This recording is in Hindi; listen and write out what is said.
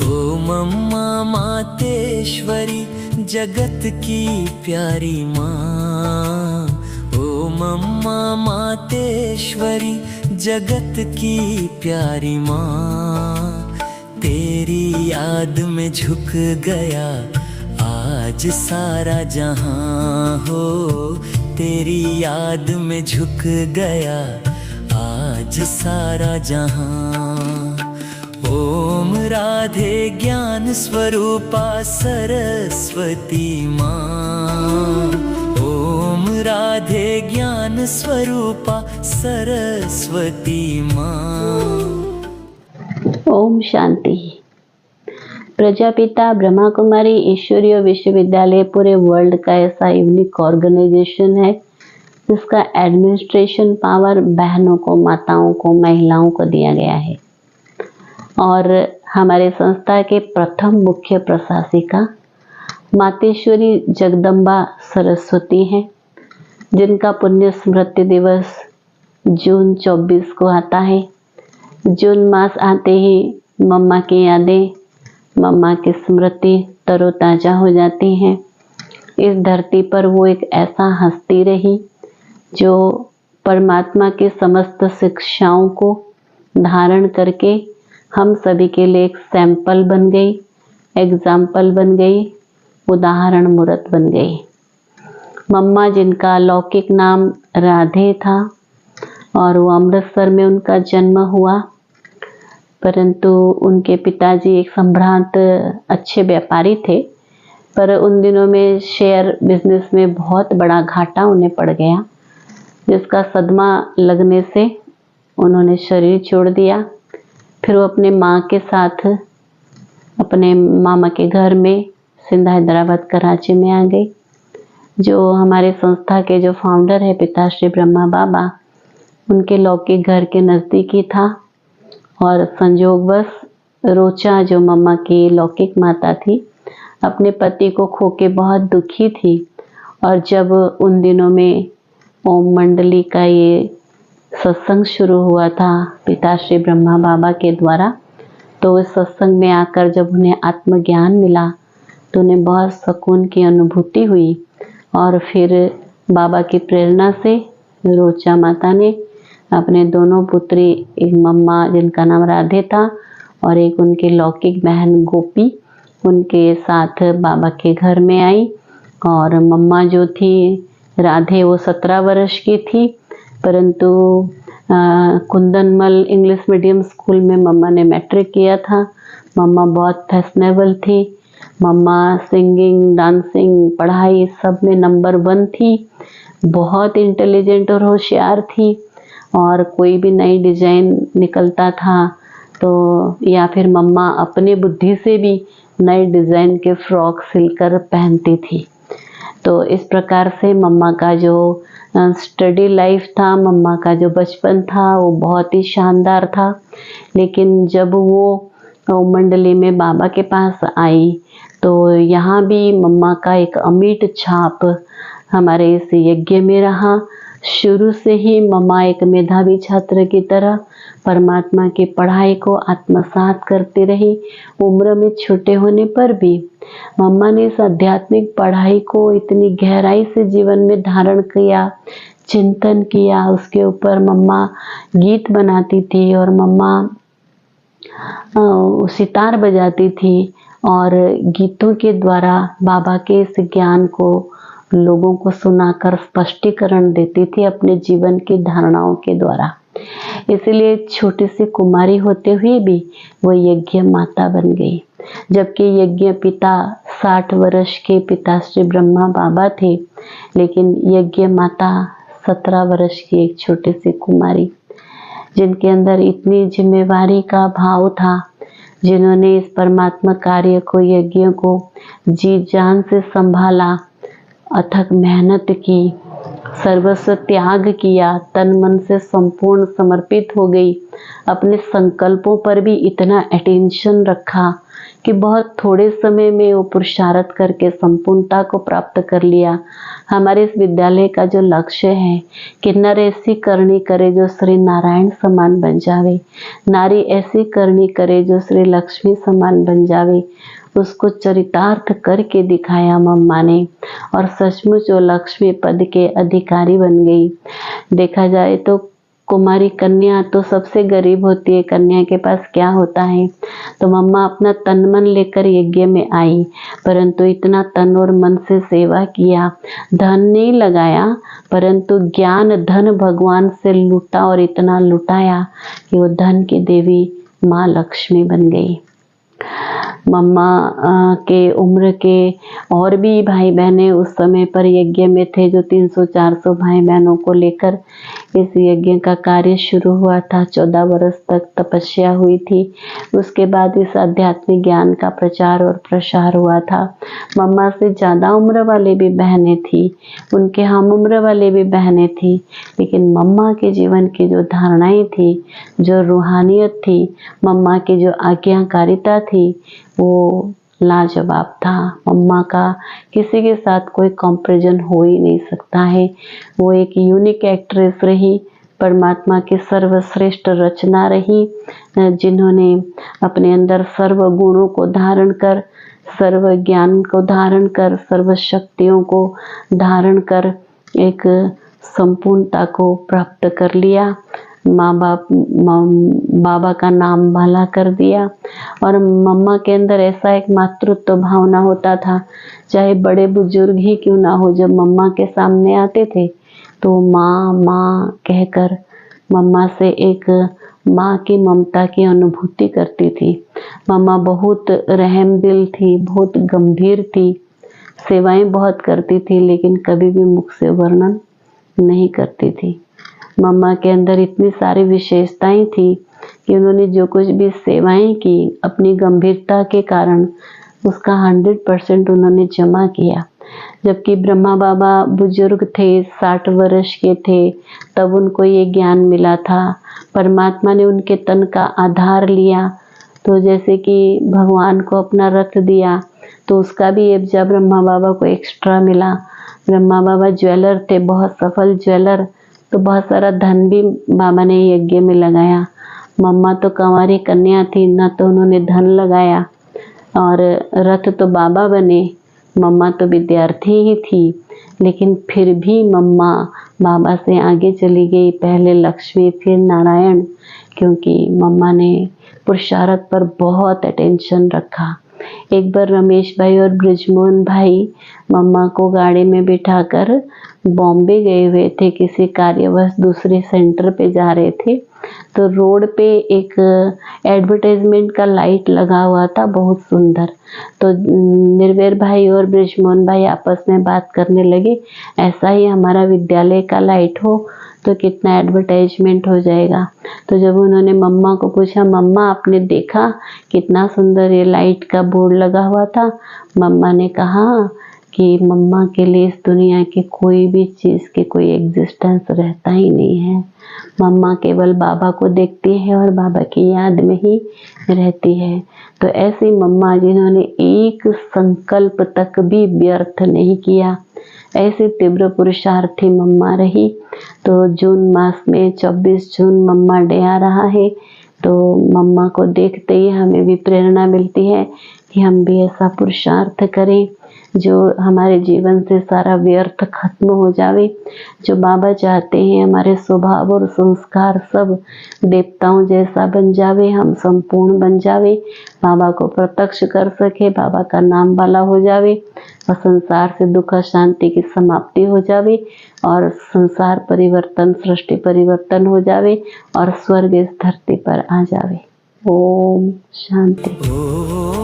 ओ मम्मा मातेश्वरी जगत की प्यारी माँ, ओ मम्मा मातेश्वरी जगत की प्यारी माँ। तेरी याद में झुक गया आज सारा जहां हो, तेरी याद में झुक गया आज सारा जहां। ओम राधे ज्ञान स्वरूपा सरस्वती माँ, ओम राधे ज्ञान स्वरूपा सरस्वती माँ। ओम शांति। प्रजापिता ब्रह्मा कुमारी ईश्वरीय विश्वविद्यालय पूरे वर्ल्ड का ऐसा यूनिक ऑर्गेनाइजेशन है जिसका एडमिनिस्ट्रेशन पावर बहनों को, माताओं को, महिलाओं को दिया गया है। और हमारे संस्था के प्रथम मुख्य प्रशासिका मातेश्वरी जगदम्बा सरस्वती हैं, जिनका पुण्य स्मृति दिवस जून 24 को आता है। जून मास आते ही मम्मा की यादें, मम्मा की स्मृति तरोताजा हो जाती हैं। इस धरती पर वो एक ऐसा हस्ती रही जो परमात्मा की समस्त शिक्षाओं को धारण करके हम सभी के लिए एक सैंपल बन गई, एग्जाम्पल बन गई, उदाहरण मूर्त बन गई। मम्मा जिनका लौकिक नाम राधे था और वो अमृतसर में उनका जन्म हुआ, परंतु उनके पिताजी एक संभ्रांत अच्छे व्यापारी थे, पर उन दिनों में शेयर बिजनेस में बहुत बड़ा घाटा उन्हें पड़ गया, जिसका सदमा लगने से उन्होंने शरीर छोड़ दिया। फिर वो अपने माँ के साथ अपने मामा के घर में सिंध, हैदराबाद, कराची में आ गई। जो हमारे संस्था के जो फाउंडर है पिताश्री ब्रह्मा बाबा, उनके लौकिक घर के नज़दीक ही था। और संयोगवश रोचा जो मम्मा की लौकिक माता थी, अपने पति को खो के बहुत दुखी थी। और जब उन दिनों में ओम मंडली का ये सत्संग शुरू हुआ था पिताश्री ब्रह्मा बाबा के द्वारा, तो इस सत्संग में आकर जब उन्हें आत्मज्ञान मिला तो उन्हें बहुत सुकून की अनुभूति हुई। और फिर बाबा की प्रेरणा से रोचा माता ने अपने दोनों पुत्री, एक मम्मा जिनका नाम राधे था और एक उनकी लौकिक बहन गोपी, उनके साथ बाबा के घर में आई। और मम्मा जो थी राधे, वो 17 वर्ष की थी, परंतु कुंदनमल इंग्लिश मीडियम स्कूल में मम्मा ने मैट्रिक किया था। मम्मा बहुत फैशनेबल थी। मम्मा सिंगिंग, डांसिंग, पढ़ाई सब में नंबर 1 थी। बहुत इंटेलिजेंट और होशियार थी। और कोई भी नई डिजाइन निकलता था तो या फिर मम्मा अपने बुद्धि से भी नए डिज़ाइन के फ्रॉक सिलकर पहनती थी। तो इस प्रकार से मम्मा का जो स्टडी लाइफ था, मम्मा का जो बचपन था, वो बहुत ही शानदार था। लेकिन जब वो मंडली में बाबा के पास आई तो यहाँ भी मम्मा का एक अमिट छाप हमारे इस यज्ञ में रहा। शुरू से ही मम्मा एक मेधावी छात्र की तरह परमात्मा की पढ़ाई को आत्मसात करती रही। उम्र में छोटे होने पर भी मम्मा ने इस आध्यात्मिक पढ़ाई को इतनी गहराई से जीवन में धारण किया, चिंतन किया। उसके ऊपर मम्मा गीत बनाती थी और मम्मा सितार बजाती थी और गीतों के द्वारा बाबा के इस ज्ञान को लोगों को सुनाकर स्पष्टीकरण देती थी अपने जीवन की धारणाओं के द्वारा। इसलिए छोटी सी कुमारी होते हुए भी वो यज्ञ माता बन गई। जबकि यज्ञ पिता 60 वर्ष के पिताश्री ब्रह्मा बाबा थे, लेकिन यज्ञ माता 17 वर्ष की एक छोटी सी कुमारी, जिनके अंदर इतनी जिम्मेवारी का भाव था, जिन्होंने इस परमात्मा कार्य को, यज्ञ को जी जान से संभाला, अथक मेहनत की, सर्वस्व त्याग किया, तन मन से संपूर्ण समर्पित हो गई अपने संकल्पों पर भी इतना अटेंशन रखा कि बहुत थोड़े समय में वो पुरुषार्थ करके संपूर्णता को प्राप्त कर लिया। हमारे इस विद्यालय का जो लक्ष्य है कि नर ऐसी करनी करे जो श्री नारायण समान बन जावे, नारी ऐसी करनी करे जो श्री लक्ष्मी समान बन जावे, उसको चरितार्थ करके दिखाया मम्मा ने, और सचमुच वो लक्ष्मी पद के अधिकारी बन गई। देखा जाए तो कुमारी कन्या तो सबसे गरीब होती है, कन्या के पास क्या होता है। तो मम्मा अपना तन मन लेकर यज्ञ में आई, परंतु इतना तन और मन से सेवा किया, धन नहीं लगाया, परंतु ज्ञान धन भगवान से लूटा और इतना लुटाया कि वो धन की देवी माँ लक्ष्मी बन गई। मम्मा के उम्र के और भी भाई बहनें उस समय पर यज्ञ में थे, जो 300-400 भाई बहनों को लेकर इस यज्ञ का कार्य शुरू हुआ था। 14 वर्ष तक तपस्या हुई थी। उसके बाद इस आध्यात्मिक ज्ञान का प्रचार और प्रसार हुआ था। मम्मा से ज़्यादा उम्र वाले भी बहनें थी, उनके हम उम्र वाले भी बहनें थी, लेकिन मम्मा के जीवन की जो धारणाएं थी, जो रूहानियत थी, मम्मा की जो आज्ञाकारिता थी, वो लाजवाब था। मम्मा का किसी के साथ कोई कंपैरिजन हो ही नहीं सकता है। वो एक यूनिक एक्ट्रेस रही, परमात्मा की सर्वश्रेष्ठ रचना रही, जिन्होंने अपने अंदर सर्व गुणों को धारण कर, सर्व ज्ञान को धारण कर, सर्व शक्तियों को धारण कर एक संपूर्णता को प्राप्त कर लिया। माँ बाप बाबा का नाम भला कर दिया, और मम्मा के अंदर ऐसा एक मातृत्व भावना होता था, चाहे बड़े बुजुर्ग ही क्यों ना हो, जब मम्मा के सामने आते थे तो माँ माँ कहकर मम्मा से एक माँ की ममता की अनुभूति करती थी। मम्मा बहुत रहम दिल थी, बहुत गंभीर थी, सेवाएं बहुत करती थी, लेकिन कभी भी मुख से वर्णन नहीं करती थी। मम्मा के अंदर इतनी सारी विशेषताएं थी कि उन्होंने जो कुछ भी सेवाएं की, अपनी गंभीरता के कारण उसका 100% उन्होंने जमा किया। जबकि ब्रह्मा बाबा बुजुर्ग थे, 60 वर्ष के थे, तब उनको ये ज्ञान मिला था। परमात्मा ने उनके तन का आधार लिया, तो जैसे कि भगवान को अपना रथ दिया, तो उसका भी एब्जा ब्रह्मा बाबा को एक्स्ट्रा मिला। ब्रह्मा बाबा ज्वेलर थे, बहुत सफल ज्वेलर, तो बहुत सारा धन भी बाबा ने यज्ञ में लगाया। मम्मा तो कंवारी कन्या थी, ना तो उन्होंने धन लगाया, और रथ तो बाबा बने, मम्मा तो विद्यार्थी ही थी, लेकिन फिर भी मम्मा बाबा से आगे चली गई, पहले लक्ष्मी फिर नारायण, क्योंकि मम्मा ने पुरुषार्थ पर बहुत अटेंशन रखा। एक बार रमेश भाई और ब्रिजमोहन भाई मम्मा को गाड़ी में बिठाकर बॉम्बे गए हुए थे, किसी कार्यवश दूसरे सेंटर पे जा रहे थे, तो रोड पे एक एडवर्टाइजमेंट का लाइट लगा हुआ था, बहुत सुंदर। तो निर्वैर भाई और ब्रिजमोहन भाई आपस में बात करने लगे, ऐसा ही हमारा विद्यालय का लाइट हो तो कितना एडवर्टाइजमेंट हो जाएगा। तो जब उन्होंने मम्मा को पूछा, मम्मा आपने देखा कितना सुंदर ये लाइट का बोर्ड लगा हुआ था, मम्मा ने कहा कि मम्मा के लिए इस दुनिया की कोई भी चीज़ की कोई एग्जिस्टेंस रहता ही नहीं है। मम्मा केवल बाबा को देखती है और बाबा की याद में ही रहती है। तो ऐसी मम्मा जिन्होंने एक संकल्प तक भी व्यर्थ नहीं किया, ऐसी तीव्र पुरुषार्थी मम्मा रही। तो जून मास में 24 जून मम्मा डे आ रहा है, तो मम्मा को देखते ही हमें भी प्रेरणा मिलती है कि हम भी ऐसा पुरुषार्थ करें जो हमारे जीवन से सारा व्यर्थ खत्म हो जावे। जो बाबा चाहते हैं हमारे स्वभाव और संस्कार सब देवताओं जैसा बन जावे, हम संपूर्ण बन जावे, बाबा को प्रत्यक्ष कर सके, बाबा का नाम वाला हो जावे, और संसार से दुख शांति की समाप्ति हो जावे, और संसार परिवर्तन, सृष्टि परिवर्तन हो जावे, और स्वर्ग इस धरती पर आ जावे। ओम शांति।